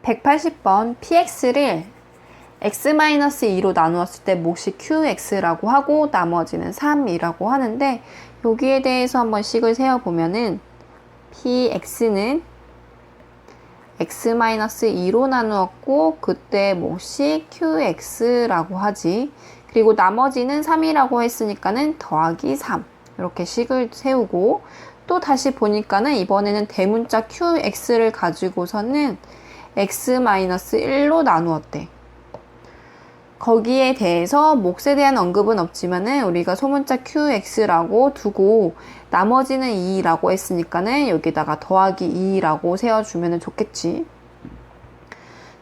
180번 px를 x-2로 나누었을 때 몫이 qx라고 하고 나머지는 3이라고 하는데, 여기에 대해서 한번 식을 세어보면은 px는 x-2로 나누었고 그때 몫이 qx라고 하지. 그리고 나머지는 3이라고 했으니까는 더하기 3 이렇게 식을 세우고, 또 다시 보니까는 이번에는 대문자 qx를 가지고서는 x-1로 나누었대. 거기에 대해서 몫에 대한 언급은 없지만은 우리가 소문자 qx라고 두고 나머지는 2라고 했으니까는 여기다가 더하기 2라고 세워주면 좋겠지.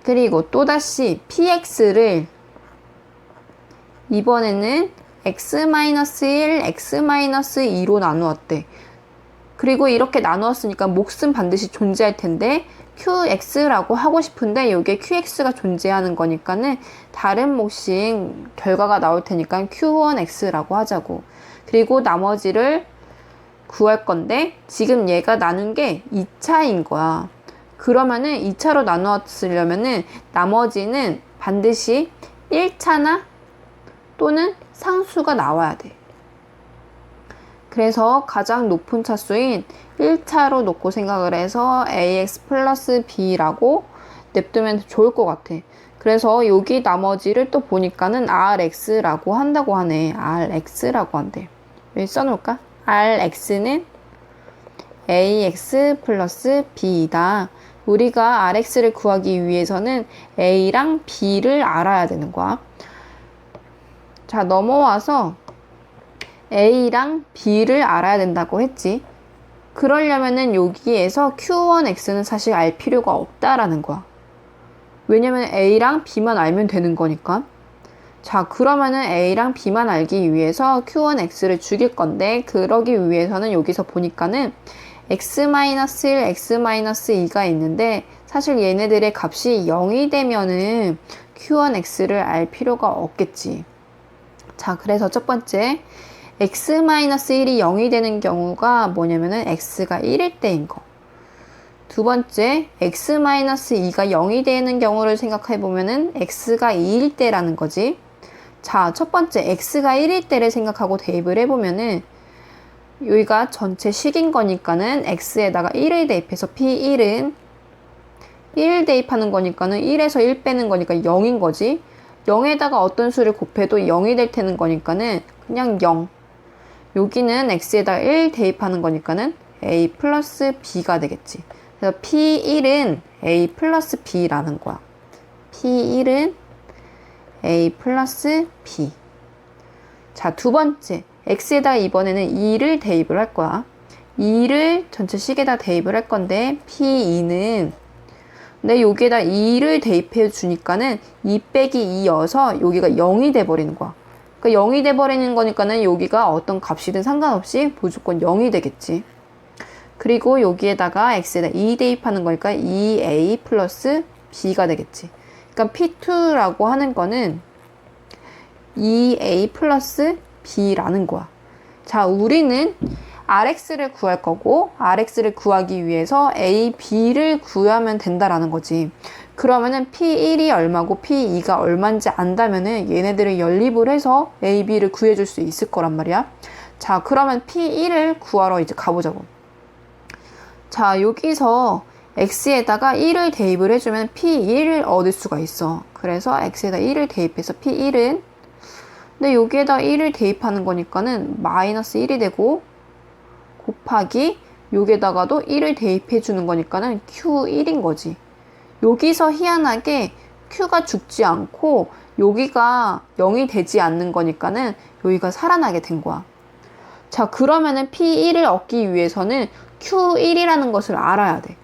그리고 또다시 px를 이번에는 x-1, x-2로 나누었대. 그리고 이렇게 나누었으니까 몫은 반드시 존재할 텐데 qx라고 하고 싶은데 여기에 qx가 존재하는 거니까는 다른 몫인 결과가 나올 테니까 q1x라고 하자고. 그리고 나머지를 구할 건데 지금 얘가 나눈 게 2차인 거야. 그러면은 2차로 나누었으려면은 나머지는 반드시 1차나 또는 상수가 나와야 돼. 그래서 가장 높은 차수인 1차로 놓고 생각을 해서 ax 플러스 b라고 냅두면 좋을 것 같아. 그래서 여기 나머지를 또 보니까는 rx라고 한다고 하네. rx라고 한대. 여기 써놓을까? rx는 ax 플러스 b이다. 우리가 rx를 구하기 위해서는 a랑 b를 알아야 되는 거야. 자, 넘어와서 a랑 b를 알아야 된다고 했지. 그러려면은 여기에서 q1x는 사실 알 필요가 없다라는 거야. 왜냐면 a랑 b만 알면 되는 거니까. 자, 그러면은 a랑 b만 알기 위해서 q1x를 죽일 건데, 그러기 위해서는 여기서 보니까는 x-1, x-2가 있는데 사실 얘네들의 값이 0이 되면은 q1x를 알 필요가 없겠지. 자, 그래서 첫 번째 x-1이 0이 되는 경우가 뭐냐면은 x가 1일 때인 거. 두 번째, x-2가 0이 되는 경우를 생각해 보면은 x가 2일 때라는 거지. 자, 첫 번째 x가 1일 때를 생각하고 대입을 해 보면은 여기가 전체 식인 거니까는 x에다가 1을 대입해서 p1은 1 대입하는 거니까는 1에서 1 빼는 거니까 0인 거지. 0에다가 어떤 수를 곱해도 0이 될 테는 거니까는 그냥 0. 여기는 x에다가 1 대입하는 거니까는 a 플러스 b가 되겠지. 그래서 p1은 a 플러스 b라는 거야. p1은 a 플러스 b. 자, 두 번째, x에다가 이번에는 2를 대입을 할 거야. 2를 전체 식에다 대입을 할 건데 p2는, 근데 여기에다 2를 대입해 주니까는 2 빼기 2여서 여기가 0이 돼버리는 거야. 그러니까 0이 돼버리는 거니까는 여기가 어떤 값이든 상관없이 무조건 0이 되겠지. 그리고 여기에다가 x에다 2 대입하는 거니까 2a 플러스 b가 되겠지. 그러니까 p2라고 하는 거는 2a 플러스 b라는 거야. 자, 우리는 rx를 구할 거고 rx를 구하기 위해서 a, b를 구하면 된다라는 거지. 그러면은 p1이 얼마고 p2가 얼마인지 안다면은 얘네들을 연립을 해서 a, b를 구해줄 수 있을 거란 말이야. 자, 그러면 p1을 구하러 이제 가보자고. 자, 여기서 x에다가 1을 대입을 해주면 p1을 얻을 수가 있어. 그래서 x에다 1을 대입해서 p1은, 근데 여기에다 1을 대입하는 거니까는 마이너스 1이 되고 곱하기 여기에다가도 1을 대입해 주는 거니까는 q1인 거지. 여기서 희한하게 q가 죽지 않고 여기가 0이 되지 않는 거니까는 여기가 살아나게 된 거야. 자, 그러면은 p1을 얻기 위해서는 q1이라는 것을 알아야 돼.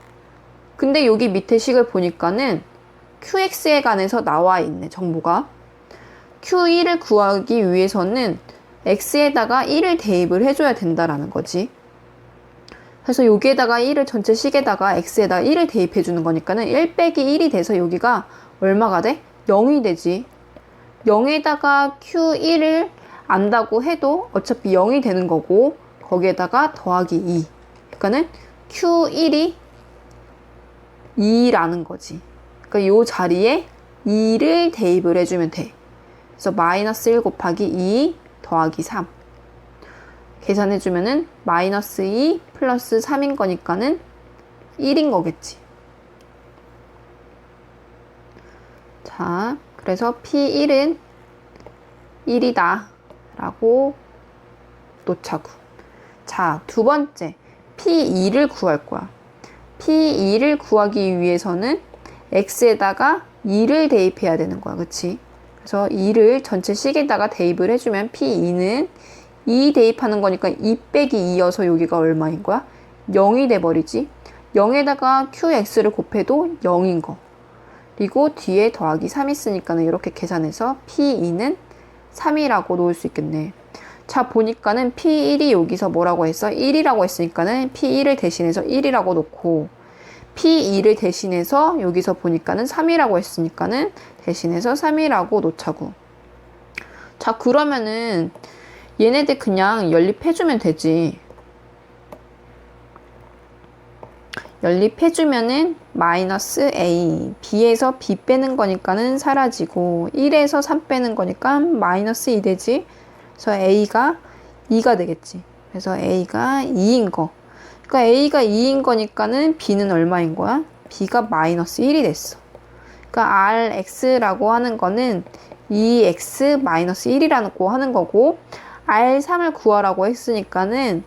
근데 여기 밑에 식을 보니까는 qx에 관해서 나와 있네, 정보가. q1을 구하기 위해서는 x에다가 1을 대입을 해줘야 된다라는 거지. 그래서 여기에다가 1을 전체 식에다가 x에다가 1을 대입해 주는 거니까는 1 빼기 1이 돼서 여기가 얼마가 돼? 0이 되지. 0에다가 q1을 안다고 해도 어차피 0이 되는 거고 거기에다가 더하기 2. 그러니까는 q1이 2라는 거지. 그러니까 요 자리에 2를 대입을 해주면 돼. 그래서 마이너스 1 곱하기 2 더하기 3. 계산해주면은 마이너스 2 플러스 3인 거니까는 1인 거겠지. 자, 그래서 P1은 1이다 라고 놓자고. 자, 두 번째 P2를 구할 거야. P2를 구하기 위해서는 X에다가 2를 대입해야 되는 거야. 그치? 그래서 2를 전체 식에다가 대입을 해주면 P2는 2 대입하는 거니까 2 빼기 2여서 여기가 얼마인 거야? 0이 돼버리지. 0에다가 QX를 곱해도 0인 거. 그리고 뒤에 더하기 3 있으니까 이렇게 계산해서 P2는 3이라고 놓을 수 있겠네. 자, 보니까는 P1이 여기서 뭐라고 했어? 1이라고 했으니까는 P1을 대신해서 1이라고 놓고, P2를 대신해서 여기서 보니까는 3이라고 했으니까는 대신해서 3이라고 놓자고. 자, 그러면은 얘네들 그냥 연립해주면 되지. 연립해주면은 마이너스 A, B에서 B 빼는 거니까는 사라지고 1에서 3 빼는 거니까 마이너스 2 되지. 그래서 A가 2가 되겠지. 그래서 A가 2인 거. 그러니까 A가 2인 거니까는 B는 얼마인 거야? B가 마이너스 1이 됐어. 그러니까 Rx라고 하는 거는 2x 마이너스 1이라고 하는 거고, R3을 구하라고 했으니까는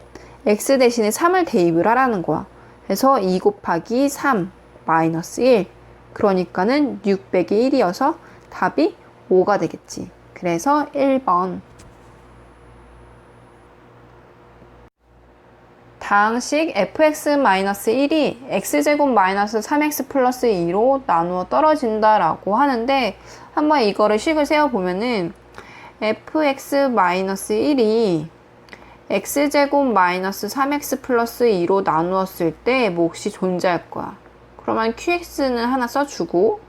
x 대신에 3을 대입을 하라는 거야. 그래서 2 곱하기 3 마이너스 1. 그러니까는 6 빼기 1이어서 답이 5가 되겠지. 그래서 1번. 다항식 fx-1이 x제곱 마이너스 3x 플러스 2로 나누어 떨어진다 라고 하는데, 한번 이거를 식을 세워보면은 fx-1이 x제곱 마이너스 3x 플러스 2로 나누었을 때 몫이 존재할 거야. 그러면 qx는 하나 써주고,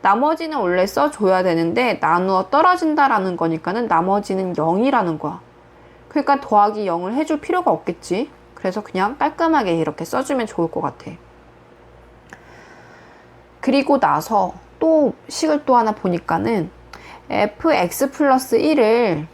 나머지는 원래 써줘야 되는데 나누어 떨어진다라는 거니까는 나머지는 0이라는 거야. 그러니까 더하기 0을 해줄 필요가 없겠지. 그래서 그냥 깔끔하게 이렇게 써주면 좋을 것 같아. 그리고 나서 또 식을 또 하나 보니까는 fx 플러스 1을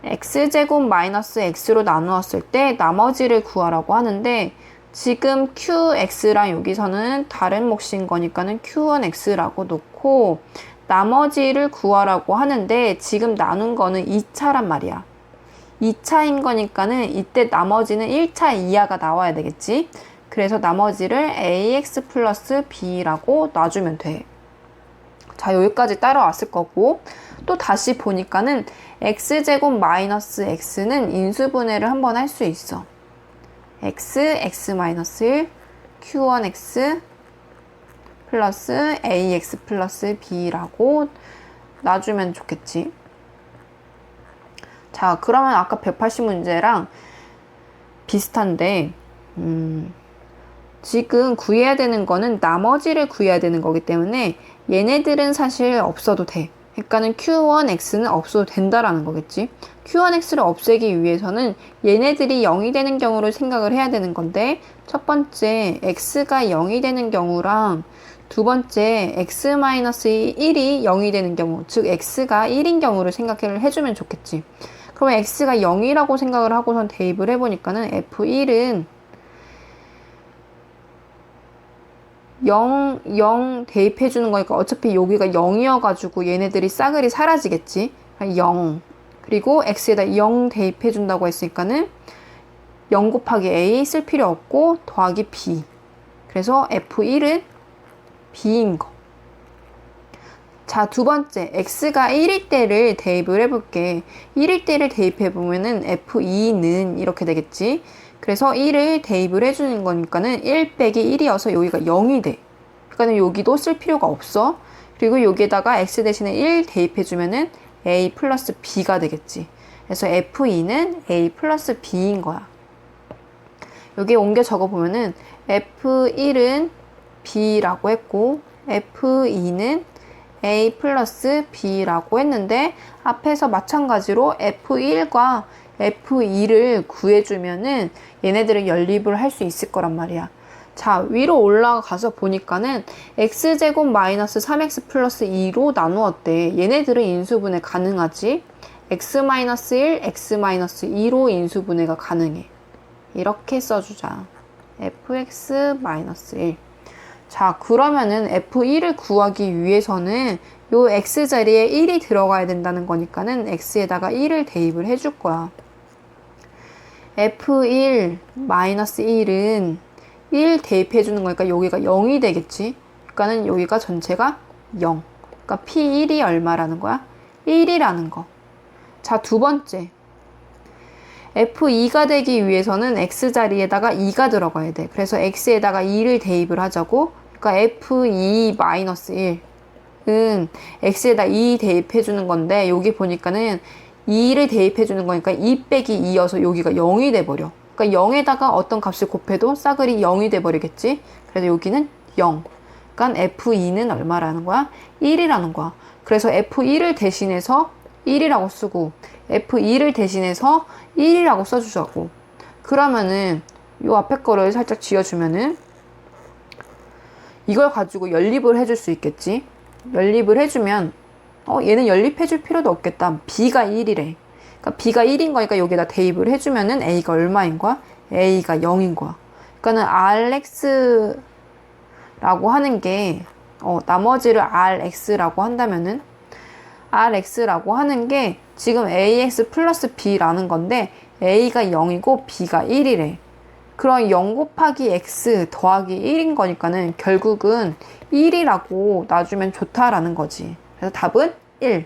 x제곱 마이너스 x로 나누었을 때 나머지를 구하라고 하는데, 지금 qx랑 여기서는 다른 몫인 거니까는 q1x라고 놓고, 나머지를 구하라고 하는데 지금 나눈 거는 2차란 말이야. 2차인 거니까는 이때 나머지는 1차 이하가 나와야 되겠지. 그래서 나머지를 ax 플러스 b라고 놔주면 돼. 자, 여기까지 따라왔을 거고, 또 다시 보니까는 x제곱 마이너스 x는 인수분해를 한번 할 수 있어. x 마이너스 1, q1x 플러스 ax 플러스 b라고 놔주면 좋겠지. 자, 그러면 아까 180문제랑 비슷한데, 지금 구해야 되는 거는 나머지를 구해야 되는 거기 때문에 얘네들은 사실 없어도 돼. 그러니까는 q1x는 없어도 된다라는 거겠지. q1x를 없애기 위해서는 얘네들이 0이 되는 경우를 생각을 해야 되는 건데, 첫 번째 x가 0이 되는 경우랑 두 번째 x-1이 0이 되는 경우, 즉 x가 1인 경우를 생각을 해주면 좋겠지. 그러면 x가 0이라고 생각을 하고선 대입을 해보니까는 f1은 0 대입해주는 거니까 어차피 여기가 0이어가지고 얘네들이 싸그리 사라지겠지. 0. 그리고 x에다 0 대입해준다고 했으니까는 0 곱하기 a 쓸 필요 없고 더하기 b. 그래서 f1은 b인 거. 자, 두 번째 x가 1일 때를 대입을 해볼게. 1일 때를 대입해보면은 f2는 이렇게 되겠지. 그래서 1을 대입을 해주는 거니까는 1 빼기 1이어서 여기가 0이 돼. 그러니까 여기도 쓸 필요가 없어. 그리고 여기에다가 x 대신에 1 대입해주면은 a 플러스 b가 되겠지. 그래서 f2는 a 플러스 b인 거야. 여기에 옮겨 적어보면은 f1은 b라고 했고 f2는 a 플러스 b라고 했는데, 앞에서 마찬가지로 f1과 F2를 구해주면은 얘네들을 연립을 할 수 있을 거란 말이야. 자, 위로 올라가서 보니까는 x제곱 마이너스 3x 플러스 2로 나누었대. 얘네들은 인수분해 가능하지? x-1, x-2로 인수분해가 가능해. 이렇게 써주자. fx-1. 자, 그러면은 f1을 구하기 위해서는 요 x자리에 1이 들어가야 된다는 거니까는 x에다가 1을 대입을 해줄 거야. f1 마이너스 1은 1 대입해 주는 거니까 여기가 0이 되겠지. 그러니까는 여기가 전체가 0. 그러니까 p1이 얼마라는 거야? 1이라는 거. 자, 두 번째. f2가 되기 위해서는 x자리에다가 2가 들어가야 돼. 그래서 x에다가 2를 대입을 하자고. 그러니까 f2 마이너스 1은 x에다 2 대입해 주는 건데 여기 보니까는 2를 대입해 주는 거니까 2 빼기 2여서 여기가 0이 돼 버려. 그러니까 0에다가 어떤 값을 곱해도 싸그리 0이 돼 버리겠지. 그래서 여기는 0. 그러니까 f2는 얼마라는 거야? 1이라는 거야. 그래서 f1을 대신해서 1이라고 쓰고 f2를 대신해서 1이라고 써주자고. 그러면은 요 앞에 거를 살짝 지어주면은 이걸 가지고 연립을 해줄 수 있겠지. 연립을 해주면 얘는 연립해줄 필요도 없겠다. b가 1이래. 그러니까 b가 1인 거니까 여기다 대입을 해주면은 a가 얼마인 거야? a가 0인 거야. 그러니까는 rx라고 하는 게 나머지를 rx라고 한다면은 rx라고 하는 게 지금 ax 플러스 b라는 건데 a가 0이고 b가 1이래. 그럼 0 곱하기 x 더하기 1인 거니까는 결국은 1이라고 놔주면 좋다라는 거지. 그래서 답은 1.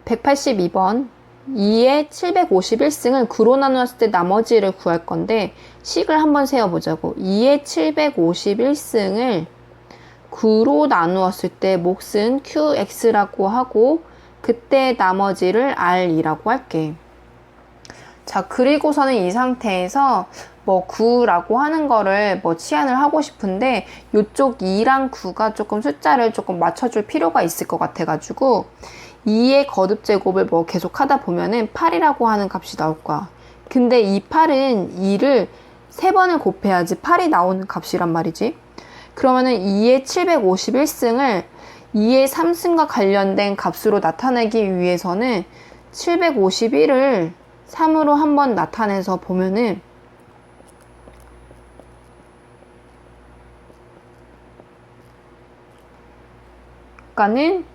182번 2의 751승을 9로 나누었을 때 나머지를 구할 건데 식을 한번 세어보자고. 2의 751승을 9로 나누었을 때 몫은 qx라고 하고 그때 나머지를 r이라고 할게. 자, 그리고서는 이 상태에서 9라고 하는 거를 치환을 하고 싶은데 이쪽 2랑 9가 조금 숫자를 조금 맞춰줄 필요가 있을 것 같아가지고 2의 거듭 제곱을 계속 하다 보면은 8이라고 하는 값이 나올 거야. 근데 이 8은 2를 3번을 곱해야지 8이 나오는 값이란 말이지. 그러면은 2의 751승을 2의 3승과 관련된 값으로 나타내기 위해서는 751을 3으로 한번 나타내서 보면은 그러니까는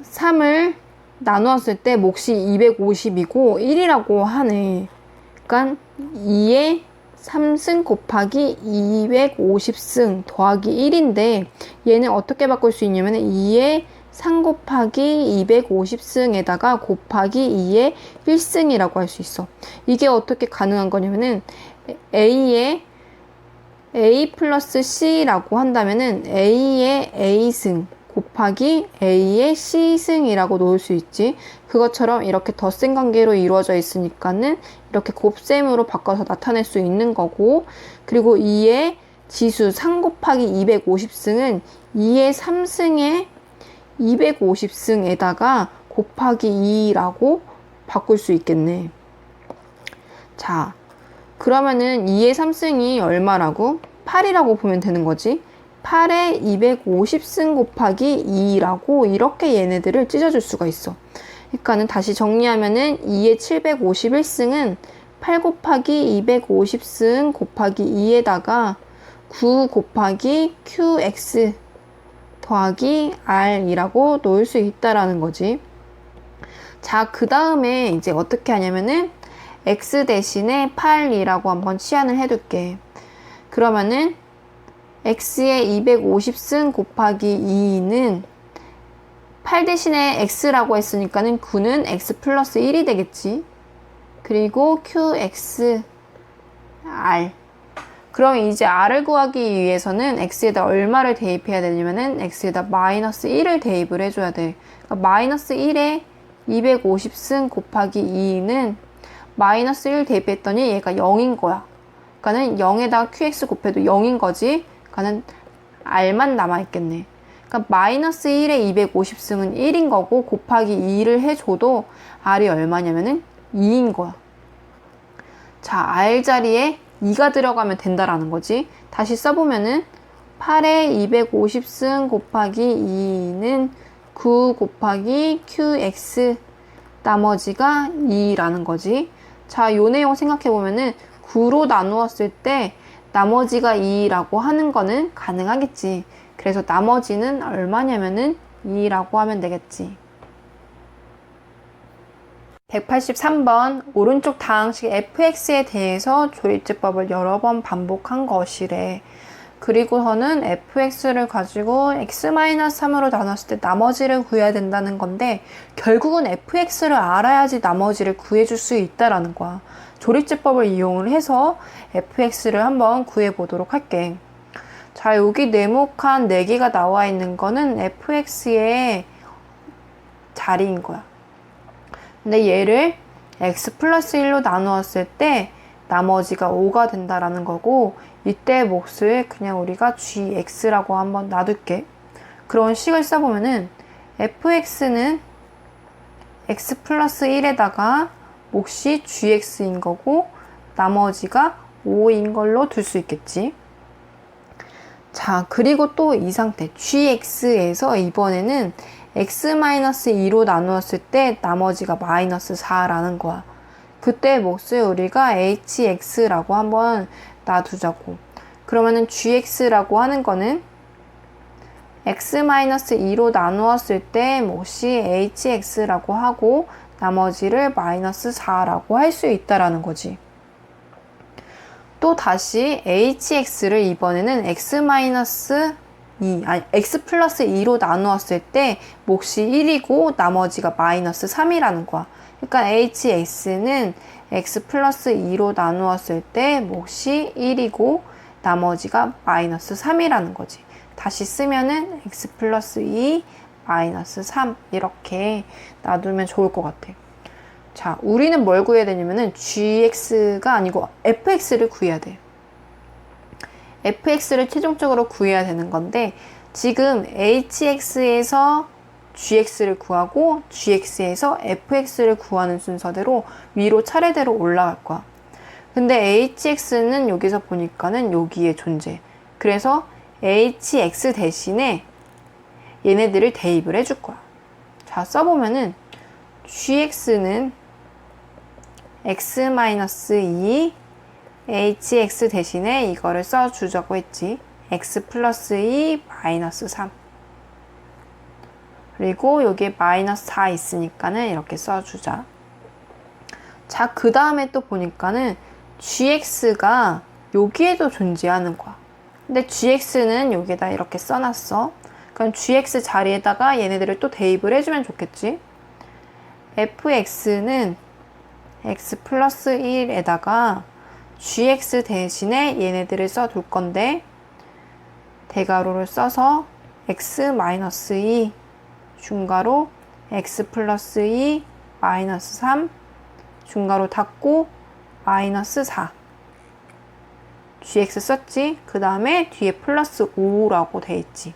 3을 나누었을 때 몫이 250이고 1이라고 하네. 그러니까 2의 3승 곱하기 250승 더하기 1인데 얘는 어떻게 바꿀 수 있냐면 2의 3 곱하기 250승에다가 곱하기 2의 1승이라고 할 수 있어. 이게 어떻게 가능한 거냐면은 A의 A 플러스 C라고 한다면은 A의 A승 곱하기 A의 C승이라고 놓을 수 있지. 그것처럼 이렇게 덧셈 관계로 이루어져 있으니까는 이렇게 곱셈으로 바꿔서 나타낼 수 있는 거고, 그리고 2의 지수 3 곱하기 250승은 2의 3승의 250승에다가 곱하기 2라고 바꿀 수 있겠네. 자, 그러면은 2의 3승이 얼마라고? 8이라고 보면 되는 거지. 8에 250승 곱하기 2라고 이렇게 얘네들을 찢어줄 수가 있어. 그러니까는 다시 정리하면은 2의 751승은 8 곱하기 250승 곱하기 2에다가 9 곱하기 qx 더하기 r이라고 놓을 수 있다라는 거지. 자, 그 다음에 이제 어떻게 하냐면은 x 대신에 8이라고 한번 치환을 해둘게. 그러면은 x의 250승 곱하기 2는 8 대신에 x라고 했으니까는 9는 x 플러스 1이 되겠지. 그리고 qx r. 그럼 이제 r을 구하기 위해서는 x에다 얼마를 대입해야 되냐면은 x에다 마이너스 1을 대입을 해줘야 돼. 그러니까 마이너스 1에 250승 곱하기 2는 마이너스 1 대입했더니 얘가 0인 거야. 그러니까는 0에다 qx 곱해도 0인 거지. 그러니까는 r만 남아있겠네. 그러니까 마이너스 1에 250승은 1인 거고 곱하기 2를 해줘도 R이 얼마냐면은 2인 거야. 자, R 자리에 2가 들어가면 된다라는 거지. 다시 써보면은 8에 250승 곱하기 2는 9 곱하기 QX 나머지가 2라는 거지. 자, 요 내용 생각해보면은 9로 나누었을 때 나머지가 2라고 하는 거는 가능하겠지. 그래서 나머지는 얼마냐면은 2라고 하면 되겠지. 183번 오른쪽 다항식 fx에 대해서 조립제법을 여러 번 반복한 것이래. 그리고서는 fx를 가지고 x-3으로 나눴을 때 나머지를 구해야 된다는 건데 결국은 fx를 알아야지 나머지를 구해줄 수 있다라는 거야. 조립제법을 이용을 해서 fx를 한번 구해보도록 할게. 자, 여기 네모칸 4개가 나와 있는 거는 fx의 자리인 거야. 근데 얘를 x 플러스 1로 나누었을 때 나머지가 5가 된다라는 거고 이때 몫을 그냥 우리가 gx라고 한번 놔둘게. 그런 식을 써보면은 fx는 x 플러스 1에다가 몫이 gx인 거고 나머지가 5인 걸로 둘 수 있겠지. 자, 그리고 또 이 상태 gx에서 이번에는 x-2로 나누었을 때 나머지가 마이너스 4라는 거야. 그때 몫을 우리가 hx라고 한번 놔두자고. 그러면은 gx라고 하는 거는 x-2로 나누었을 때 몫이 hx라고 하고 나머지를 마이너스 4라고 할 수 있다라는 거지. 또 다시 hx를 이번에는 x 플러스 2로 나누었을 때 몫이 1이고 나머지가 마이너스 3이라는 거야. 그러니까 hx는 x 플러스 2로 나누었을 때 몫이 1이고 나머지가 마이너스 3이라는 거지. 다시 쓰면은 x 플러스 2 마이너스 3 이렇게 놔두면 좋을 것 같아. 자, 우리는 뭘 구해야 되냐면은 gx가 아니고 fx를 구해야 돼. fx를 최종적으로 구해야 되는 건데 지금 hx에서 gx를 구하고 gx에서 fx를 구하는 순서대로 위로 차례대로 올라갈 거야. 근데 hx는 여기서 보니까는 여기에 존재. 그래서 hx 대신에 얘네들을 대입을 해줄 거야. 자, 써보면은 gx는 x-2 hx 대신에 이거를 써주자고 했지. x 플러스 2 마이너스 3 그리고 여기에 마이너스 4 있으니까는 이렇게 써주자. 자, 그 다음에 또 보니까는 gx가 여기에도 존재하는 거야. 근데 gx는 여기에다 이렇게 써놨어. 그럼 gx 자리에다가 얘네들을 또 대입을 해주면 좋겠지. fx는 x 플러스 1에다가 gx 대신에 얘네들을 써둘 건데 대괄호를 써서 x 마이너스 2 중괄호 x 플러스 2 마이너스 3 중괄호 닫고 마이너스 4 gx 썼지. 그 다음에 뒤에 플러스 5라고 돼 있지.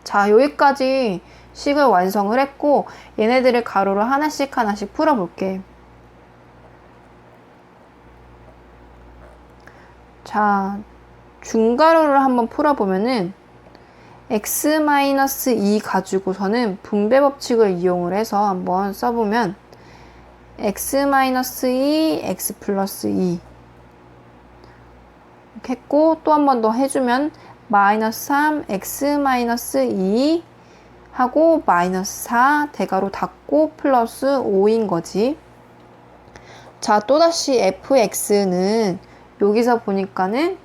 자, 여기까지 식을 완성을 했고 얘네들을 가로로 하나씩 풀어볼게. 자, 중괄호를 한번 풀어보면은 x-2 가지고서는 분배 법칙을 이용을 해서 한번 써보면 x-2 x 플러스 2 이렇게 했고 또 한 번 더 해주면 마이너스 3 x-2 하고 마이너스 4 대괄호 닫고 플러스 5인 거지. 자, 또다시 fx는 여기서 보니까는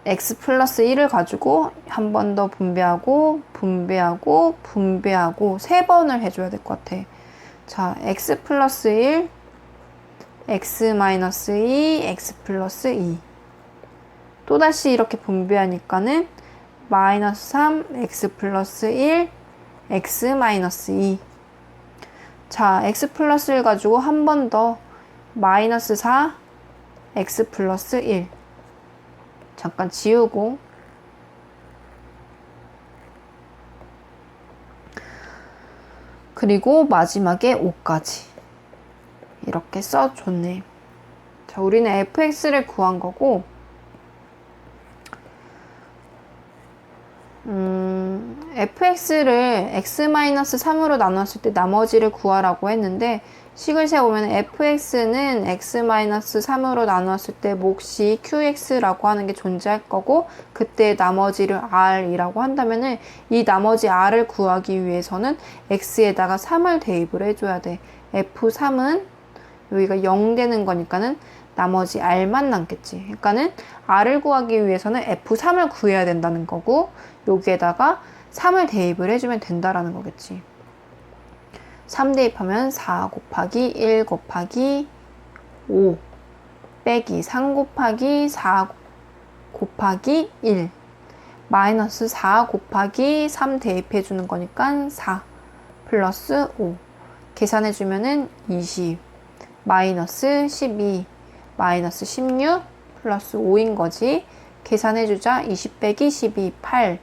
x 플러스 1을 가지고 한 번 더 분배하고 3번을 해줘야 될 것 같아. 자, x 플러스 1 x 마이너스 2 x 플러스 2 또다시 이렇게 분배하니까는 마이너스 3 x 플러스 1 x 마이너스 2 자, x 플러스 1 가지고 한 번 더 마이너스 4 x 플러스 1 잠깐 지우고 그리고 마지막에 5까지 이렇게 써줬네. 자, 우리는 fx를 구한 거고 fx를 x-3으로 나눴을 때 나머지를 구하라고 했는데 식을 세우면 fx는 x-3으로 나눴을 때 몫이 qx라고 하는 게 존재할 거고 그때 나머지를 r이라고 한다면은 이 나머지 r을 구하기 위해서는 x에다가 3을 대입을 해줘야 돼. f3은 여기가 0 되는 거니까는 나머지 r만 남겠지. 그러니까는 r을 구하기 위해서는 f3을 구해야 된다는 거고 여기에다가 3을 대입을 해주면 된다라는 거겠지. 3 대입하면 4 곱하기 1 곱하기 5 빼기 3 곱하기 4 곱하기 1 마이너스 4 곱하기 3 대입해주는 거니까 4 플러스 5 계산해주면은 20 마이너스 12 마이너스 16 플러스 5인 거지. 계산해주자. 20 빼기 12 8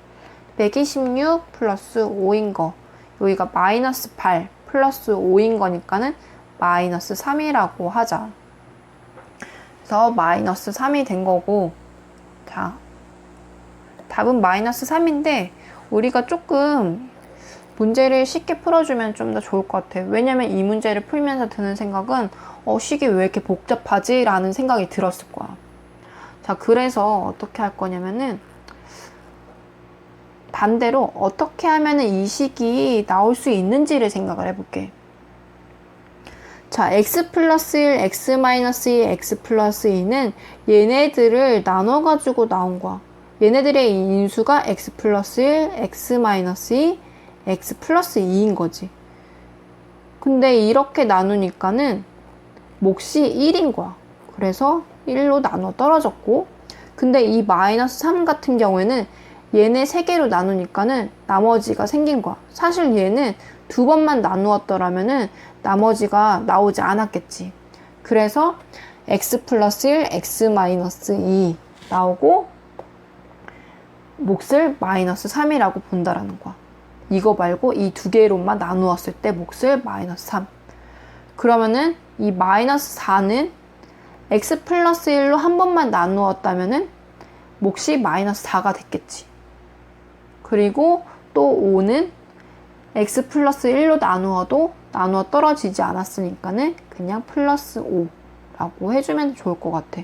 빼기 16 플러스 5인 거. 여기가 마이너스 8 플러스 5인 거니까는 마이너스 3이라고 하자. 그래서 마이너스 3이 된 거고, 자, 답은 마이너스 3인데 우리가 조금 문제를 쉽게 풀어주면 좀 더 좋을 것 같아요. 왜냐면 이 문제를 풀면서 드는 생각은 식이 왜 이렇게 복잡하지? 라는 생각이 들었을 거야. 자, 그래서 어떻게 할 거냐면은 반대로 어떻게 하면은 이 식이 나올 수 있는지를 생각을 해볼게. 자, x 플러스 1, x 마이너스 2, x 플러스 2는 얘네들을 나눠가지고 나온 거야. 얘네들의 인수가 x 플러스 1, x 마이너스 2, x 플러스 2인 거지. 근데 이렇게 나누니까는 몫이 1인 거야. 그래서 1로 나눠 떨어졌고, 근데 이 마이너스 3 같은 경우에는 얘네 3개로 나누니까는 나머지가 생긴 거야. 사실 얘는 2번만 나누었더라면은 나머지가 나오지 않았겠지. 그래서 x 플러스 1, x 마이너스 2 나오고 몫을 마이너스 3이라고 본다라는 거야. 이거 말고 이 2개로만 나누었을 때 몫을 마이너스 3. 그러면은 이 마이너스 4는 x 플러스 1로 한 번만 나누었다면은 몫이 마이너스 4가 됐겠지. 그리고 또 5는 x 플러스 1로 나누어도 나누어 떨어지지 않았으니까는 그냥 플러스 5라고 해주면 좋을 것 같아.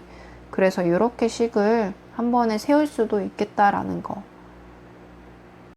그래서 이렇게 식을 한 번에 세울 수도 있겠다라는 거.